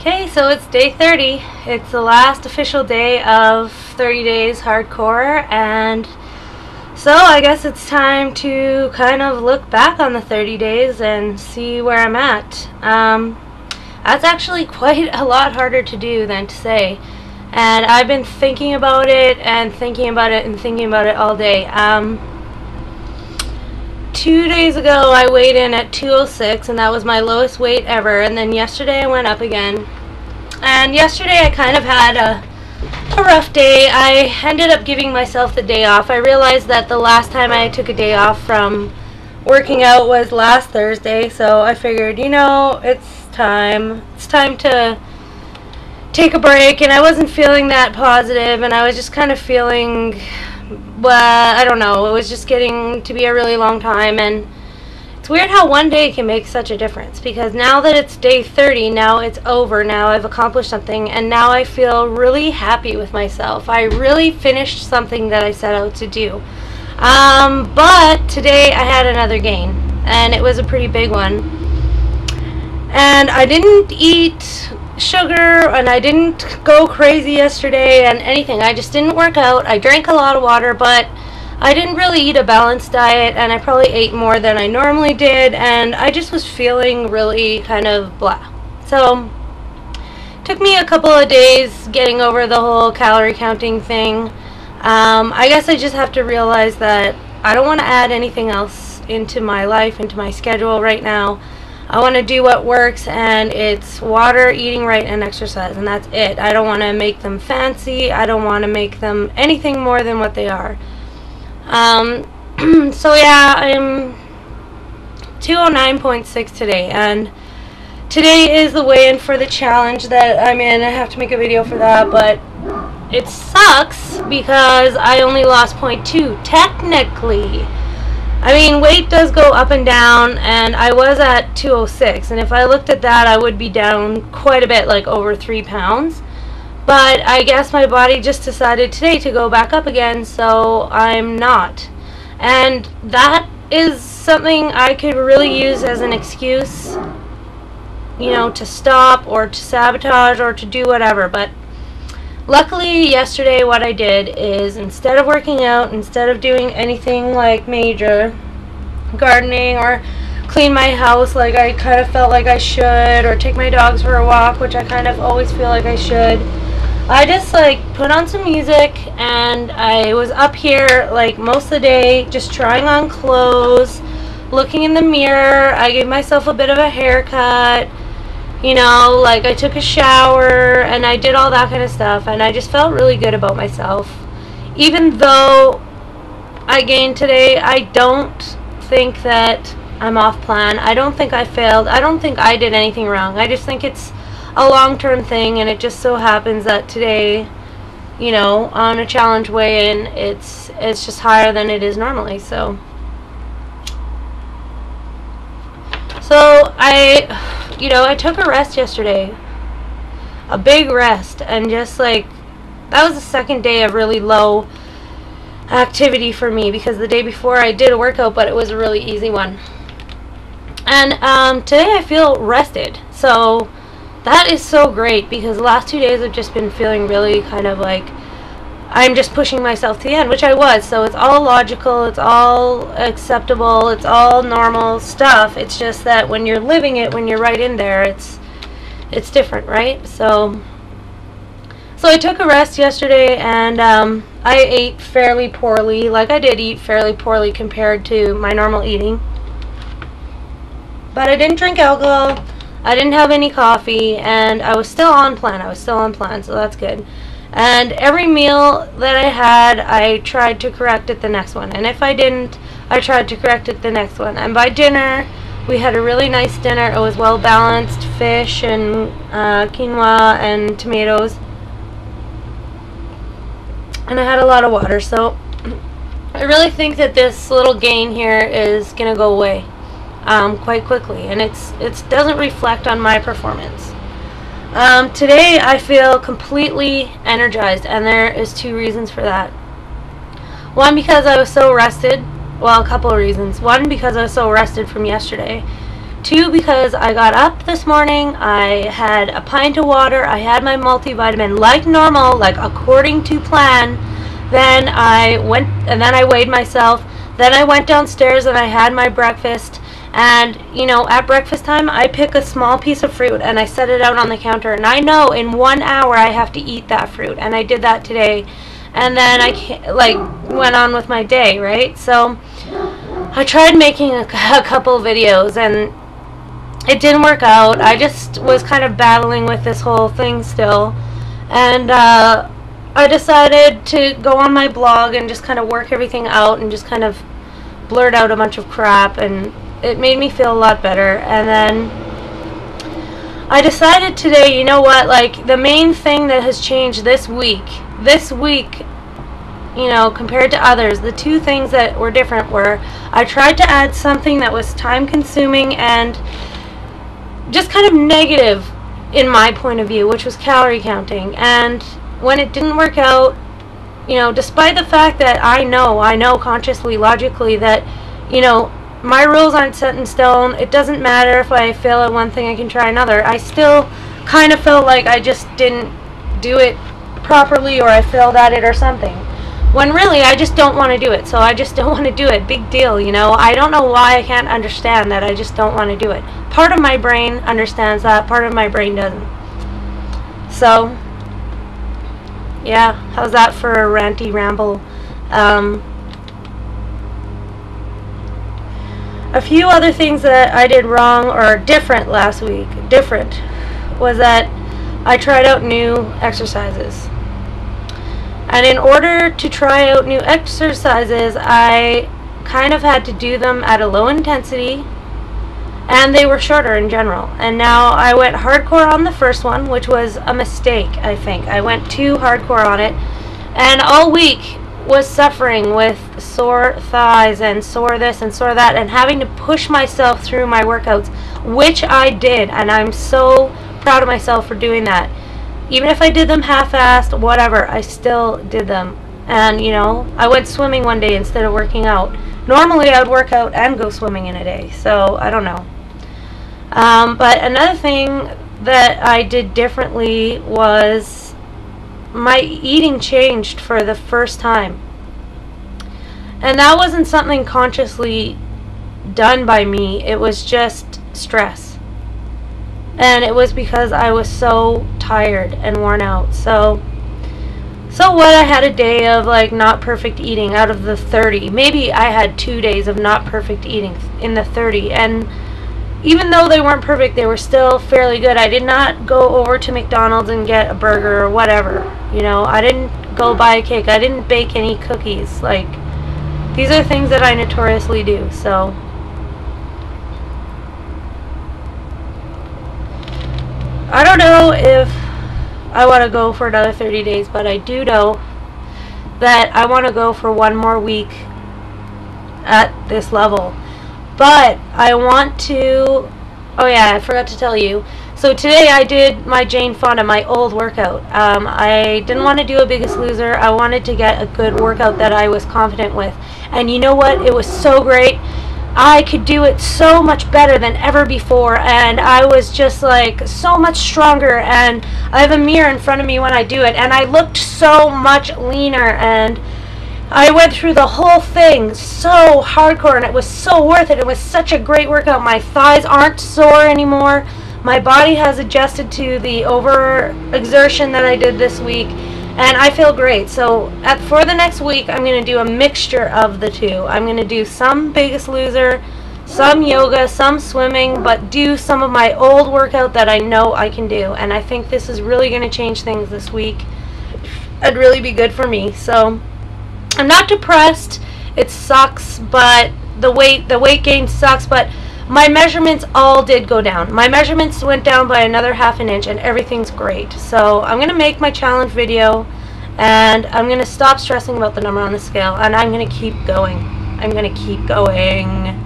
Okay, so it's day 30. It's the last official day of 30 days hardcore, and so I guess it's time to kind of look back on the 30 days and see where I'm at. That's actually quite a lot harder to do than to say, and I've been thinking about it and thinking about it and thinking about it all day. 2 days ago I weighed in at 206, and that was my lowest weight ever, and then yesterday I went up again. And yesterday I kind of had a rough day. I ended up giving myself the day off. I realized that the last time I took a day off from working out was last Thursday, so I figured, you know, it's time to take a break, and I wasn't feeling that positive, and I was just kind of feeling, well, I don't know, it was just getting to be a really long time. And it's weird how one day can make such a difference, because now that it's day 30, now it's over, now I've accomplished something, and now I feel really happy with myself. I really finished something that I set out to do. But today I had another gain, and it was a pretty big one. And I didn't eat sugar, and I didn't go crazy yesterday and anything. I just didn't work out. I drank a lot of water, but I didn't really eat a balanced diet, and I probably ate more than I normally did, and I just was feeling really kind of blah. So it took me a couple of days getting over the whole calorie counting thing. I guess I just have to realize that I don't want to add anything else into my life, into my schedule right now. I want to do what works, and it's water, eating right, and exercise, and that's it. I don't want to make them fancy. I don't want to make them anything more than what they are. So yeah, I'm 209.6 today, and today is the weigh-in for the challenge that I'm in. I have to make a video for that, but it sucks because I only lost 0.2 technically. I mean, weight does go up and down, and I was at 206, and if I looked at that, I would be down quite a bit, like over 3 pounds. But I guess my body just decided today to go back up again, so I'm not. And that is something I could really use as an excuse, you know, to stop or to sabotage or to do whatever. But luckily yesterday what I did is, instead of working out, instead of doing anything like major gardening or clean my house like I kind of felt like I should, or take my dogs for a walk, which I kind of always feel like I should, I just like put on some music, and I was up here like most of the day just trying on clothes, looking in the mirror. I gave myself a bit of a haircut, you know, like I took a shower, and I did all that kind of stuff, and I just felt really good about myself. Even though I gained today, I don't think that I'm off plan. I don't think I failed. I don't think I did anything wrong. I just think it's a long-term thing, and it just so happens that today, you know, on a challenge weigh-in, it's just higher than it is normally. So I took a rest yesterday, a big rest, and just like, that was the second day of really low activity for me, because the day before I did a workout, but it was a really easy one. And today I feel rested, so that is so great, because the last 2 days I've just been feeling really kind of like I'm just pushing myself to the end, which I was. So it's all logical, it's all acceptable, it's all normal stuff. It's just that when you're living it, when you're right in there, it's different, right? So I took a rest yesterday, and I ate fairly poorly. Like, I did eat fairly poorly compared to my normal eating, but I didn't drink alcohol. I didn't have any coffee, and I was still on plan. So that's good. And every meal that I had, I tried to correct it the next one. And if I didn't, I tried to correct it the next one. And by dinner, we had a really nice dinner. It was well balanced, fish and quinoa and tomatoes. And I had a lot of water. So I really think that this little gain here is going to go away quite quickly, and it doesn't reflect on my performance. Today I feel completely energized, and there is 2 reasons for that. One, because I was so rested. Well, a couple of reasons. One, because I was so rested from yesterday. 2, because I got up this morning, I had a pint of water, I had my multivitamin like normal, like according to plan. Then I weighed myself. Then I went downstairs and I had my breakfast. And, you know, at breakfast time, I pick a small piece of fruit and I set it out on the counter. And I know in 1 hour I have to eat that fruit. And I did that today. And then I, went on with my day, right? So I tried making a couple videos and it didn't work out. I just was kind of battling with this whole thing still. And I decided to go on my blog and just kind of work everything out and just kind of blurt out a bunch of crap, and it made me feel a lot better. And then I decided today, you know what, like, the main thing that has changed this week, you know, compared to others, the 2 things that were different were I tried to add something that was time consuming and just kind of negative in my point of view, which was calorie counting. And when it didn't work out, you know, despite the fact that I know consciously, logically that, you know, my rules aren't set in stone. It doesn't matter if I fail at one thing, I can try another. I still kind of felt like I just didn't do it properly, or I failed at it or something. When really, I just don't want to do it. So I just don't want to do it. Big deal, you know. I don't know why I can't understand that. I just don't want to do it. Part of my brain understands that. Part of my brain doesn't. So yeah, how's that for a ranty ramble? A few other things that I did wrong or different last week, was that I tried out new exercises. And in order to try out new exercises, I kind of had to do them at a low intensity, and they were shorter in general. And now I went hardcore on the first one, which was a mistake, I think. I went too hardcore on it, and all week was suffering with sore thighs and sore this and sore that, and having to push myself through my workouts, which I did, and I'm so proud of myself for doing that. Even if I did them half-assed, whatever, I still did them. And, you know, I went swimming one day instead of working out. Normally I would work out and go swimming in a day, so I don't know. But another thing that I did differently was my eating changed for the first time. And that wasn't something consciously done by me, it was just stress. And it was because I was so tired and worn out. So what, I had a day of like not perfect eating out of the 30. Maybe I had 2 days of not perfect eating in the 30. And even though they weren't perfect, they were still fairly good. I did not go over to McDonald's and get a burger or whatever. You know, I didn't go buy a cake. I didn't bake any cookies. Like, these are things that I notoriously do. So I don't know if I want to go for another 30 days, but I do know that I want to go for 1 more week at this level. But I want to, oh yeah, I forgot to tell you. So today I did my Jane Fonda, my old workout. I didn't want to do a Biggest Loser. I wanted to get a good workout that I was confident with. And you know what? It was so great. I could do it so much better than ever before, and I was just like so much stronger, and I have a mirror in front of me when I do it, and I looked so much leaner, and I went through the whole thing so hardcore, and it was so worth it. It was such a great workout. My thighs aren't sore anymore. My body has adjusted to the overexertion that I did this week, and I feel great. So for the next week, I'm going to do a mixture of the two. I'm going to do some Biggest Loser, some yoga, some swimming, but do some of my old workout that I know I can do. And I think this is really going to change things this week. It'd really be good for me. So I'm not depressed. It sucks, but the weight gain sucks, but my measurements all did go down. My measurements went down by another ½ an inch, and everything's great. So I'm going to make my challenge video, and I'm going to stop stressing about the number on the scale, and I'm going to keep going. I'm going to keep going.